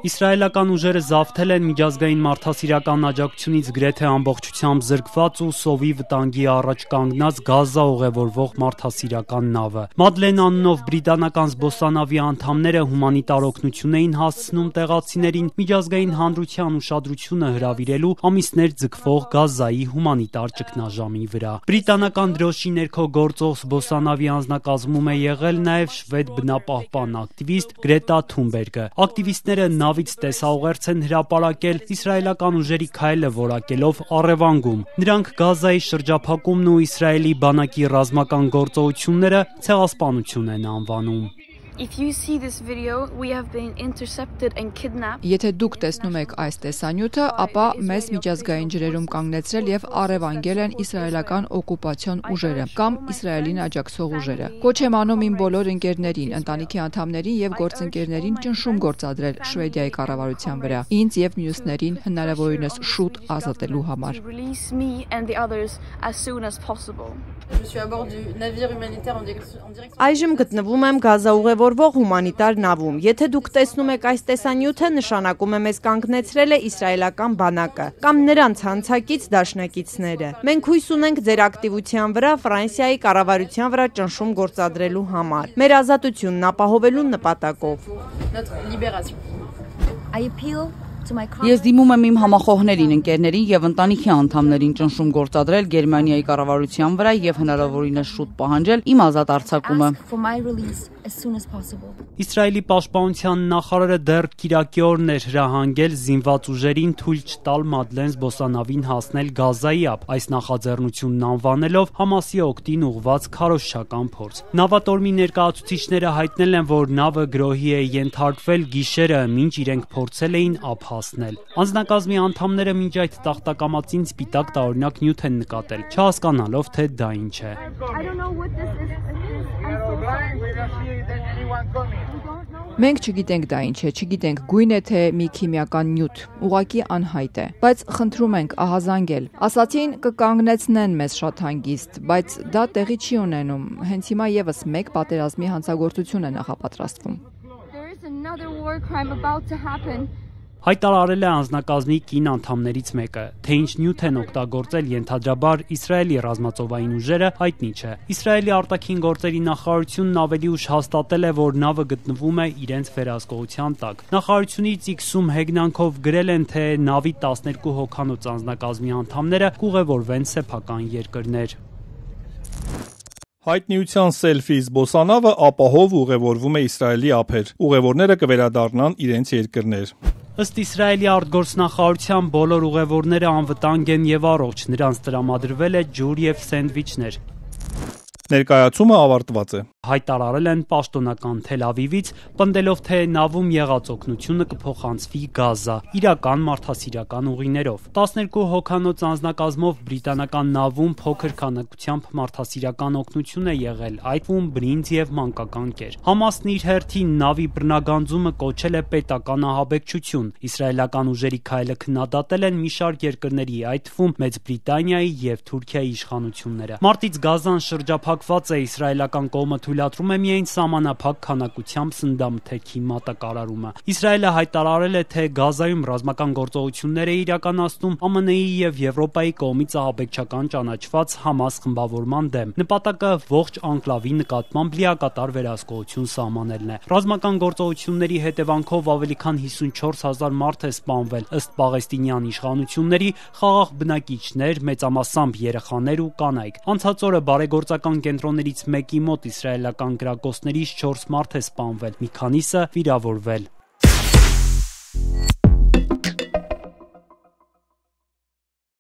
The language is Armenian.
Իսրայելական ուժերը զավթել են միջազգային մարդասիրական աջակցությունից գրեթե ամբողջությամբ զրկված ու սովի վտանգի առաջ կանգնած Գազա ուղևորվող մարդասիրական նավը։ Մադլեն անունով բրիտանական զբոսանավի անդամները հումանիտար օգնություն էին հասցնում տեղացիներին միջազգային հանրության ուշադրությունը հրավիրելու ամիսներ ձգվող Գազայի հումանիտար ճգնաժամի վրա։ Բրիտանական դրոշի ներքո գործող զբոսանավի անձնակազմում է եղել նաև շվեդ բնապահպան ակտիվիստ Գրետա Թունբերգը։ Ակտիվիստները նավից տեսաուղերձ են հրապարակել իսրայելական ուժերի քայլը որակելով առևանգում։ Նրանք Գազայի շրջափակումն ու Իսրայելի բանակի ռազմական գործողությունները ցեղասպանություն են անվանում։ Եթե դուք տեսնում եք այս տեսանյութը, ապա մեզ միջազգային ջրերում կանգնեցրել եւ առևանգել են իսրայելական օկուպացիոն ուժերը կամ Իսրայելին աջակցող ուժերը։ Կոչ եմ անում իմ բոլոր ընկերներին, ընտանիքի անդամներին եւ գործընկերներին ճնշում գործադրել Շվեդիայի կառավարության վրա, ինձ եւ մյուսներին հնարավորինս շուտ ազատելու համար։ Այժմ գտնվում եմ Գազա ուղևորվող հումանիտար նավում։ Եթե դուք տեսնում եք այս տեսանյութը, նշանակում է մեզ կանգնեցրել է իսրայելական բանակը կամ նրանց հանցակից դաշնակիցները։ Մենք հույս ունենք ձեր ակտիվության վրա Ֆրանսիայի կառավարության վրա ճնշում գործադրելու համար, մեր ազատությունն ապահովելու նպատակով։ Ես դիմում եմ իմ համախոհներին, ընկերներին եւ ընտանիքի անդամներին ճնշում գործադրել Գերմանիայի կառավարության վրա եւ հնարավորինս շուտ պահանջել իմ ազատ արձակումը։ Իսրայելի պաշտպանության նախարարը դեռ Կիրակի օրն էր հրահանգել զինված ուժերին թույլ չտալ Մադլեն զբոսանավին հասնել Գազայի ափ, այս նախաձեռնությունն անվանելով Համասի օգտին ուղղված քարոզչական փորձ։ Նավատորմի ներկայացուցիչները հայտնել են, որ նավը գրոհի է ենթարկվել գիշերը, մինչ իրենք փորձել էին ափ հասնել։ Անձնակազմի անդամները մինչ այդ տախտակամածին սպիտակ տարօրինակ նյութ են նկատել, չհասկանալով, թե դա ինչ է։ Մենք չգիտենք դա ինչ է, չգիտենք գույն է թե մի քիմիական նյութ, ուղղակի անհայտ է, բայց խնդրում ենք ահազանգել։ Ասացին կկանգնեցնեն մեզ շատ հանգիստ, բայց դա տեղի չի ունենում։ Հենց հիմա եւս մեկ պատերազմի հանցագործություն է նախապատրաստվում։ Հայտարարել է անձնակազմի կին անդամներից մեկը, թե ինչ նյութ են օգտագործել ենթադրաբար Իսրայելի ռազմածովային ուժերը, հայտնի չէ։ Իսրայելի արտաքին գործերի նախարարությունն ավելի ուշ հաստատել է, որ նավը գտնվում է իրենց վերահսկողության տակ։ Նախարարությունից X-ում հեգնանքով գրել են, թե նավի 12 հոգանոց անձնակազմի անդամները կուղևորվեն սեփական երկրներ։ Հայտնիության սելֆի զբոսանավը ապահով ուղևորվում է Իսրայելի ափեր։ Ուղևորները կվերադառնան իրենց երկրներ։ Ըստ Իսրայելի արտգործնախարարության բոլոր ուղևորները անվտանգ են եւ առողջ, նրանց տրամադրվել է ջուր եւ սենդվիչներ։ Ներկայացումը ավարտված է։ Հայտարարել են պաշտոնական Թել Ավիվից, պնդելով, թե նավում եղած օգնությունը կփոխանցվի Գազա, իրական մարդասիրական ուղիներով։ 12 հոգանոց անձնակազմով բրիտանական նավում փոքր քանակությամբ մարդասիրական օգնություն է եղել, այդ թվում բրինձ եւ մանկական կեր։ Համասն իր հերթին նավի բռնագանձումը կոչել է պետական ահաբեկչություն։ Իսրայելական ուժերի քայլը քննադատել են մի շարք երկրների, այդ թվում Մեծ Բրիտանիայի եւ Թուրքիայի իշխանությունները։ Մարտից Գազան շրջափակված է, իսրայելական կողմը թույլատրում է միայն սահմանափակ քանակությամբ սննդամթերքի մատակարարումը։ Իսրայելը հայտարարել է, թե Գազայում ռազմական գործողություններ է իրականացնում ԱՄՆ-ի եւ Եվրոպայի կողմից ահաբեկչական ճանաչված Համաս խմբավորման դեմ։ Նպատակը ողջ անկլավի նկատմամբ լիակատար վերահսկողություն սահմանելն է։ Ռազմական գործողությունների հետևանքով ավելի քան 54,000 մարդ է սպանվել, ըստ պաղեստինյան իշխանությունների, խաղաղ բնակիչներ, մեծամասամբ երեխաներ ու կանայք։ Անցած օրը բարեգործական կենտրոններից մեկի մոտ իսրայելական գրակոծներից 4 մարդ է սպանվել, մի քանիսը վիրավորվել։